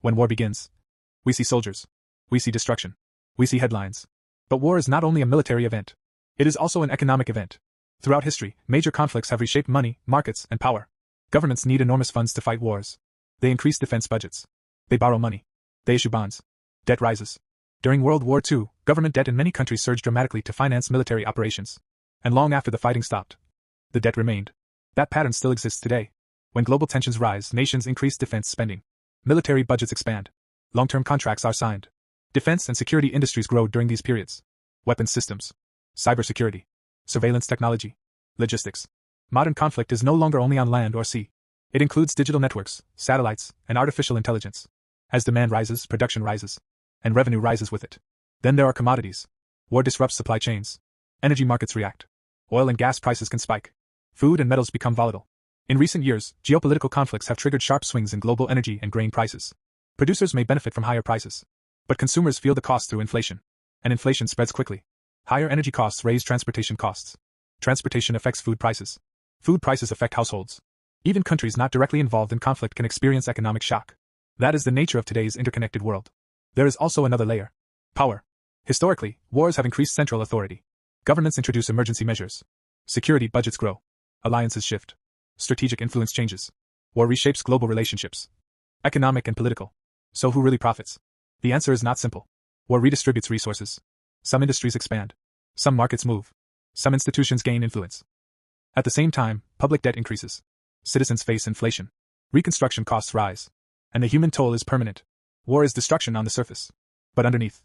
When war begins, we see soldiers. We see destruction. We see headlines. But war is not only a military event. It is also an economic event. Throughout history, major conflicts have reshaped money, markets, and power. Governments need enormous funds to fight wars. They increase defense budgets. They borrow money. They issue bonds. Debt rises. During World War II, government debt in many countries surged dramatically to finance military operations. And long after the fighting stopped, the debt remained. That pattern still exists today. When global tensions rise, nations increase defense spending. Military budgets expand. Long-term contracts are signed. Defense and security industries grow during these periods. Weapons systems, cybersecurity, surveillance technology, logistics. Modern conflict is no longer only on land or sea. It includes digital networks, satellites, and artificial intelligence. As demand rises, production rises. And revenue rises with it. Then there are commodities. War disrupts supply chains. Energy markets react. Oil and gas prices can spike. Food and metals become volatile. In recent years, geopolitical conflicts have triggered sharp swings in global energy and grain prices. Producers may benefit from higher prices. But consumers feel the cost through inflation. And inflation spreads quickly. Higher energy costs raise transportation costs. Transportation affects food prices. Food prices affect households. Even countries not directly involved in conflict can experience economic shock. That is the nature of today's interconnected world. There is also another layer. Power. Historically, wars have increased central authority. Governments introduce emergency measures. Security budgets grow. Alliances shift. Strategic influence changes. War reshapes global relationships. Economic and political. So who really profits? The answer is not simple. War redistributes resources. Some industries expand. Some markets move. Some institutions gain influence. At the same time, public debt increases. Citizens face inflation. Reconstruction costs rise. And the human toll is permanent. War is destruction on the surface. But underneath,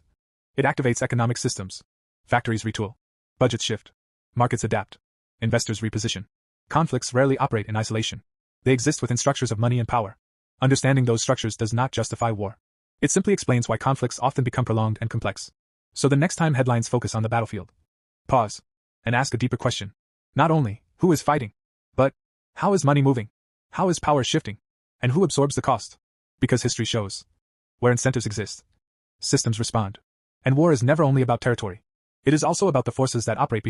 it activates economic systems. Factories retool. Budgets shift. Markets adapt. Investors reposition. Conflicts rarely operate in isolation. They exist within structures of money and power. Understanding those structures does not justify war. It simply explains why conflicts often become prolonged and complex. So the next time headlines focus on the battlefield, pause and ask a deeper question. Not only, who is fighting? But, how is money moving? How is power shifting? And who absorbs the cost? Because history shows, where incentives exist, systems respond. And war is never only about territory. It is also about the forces that operate behind.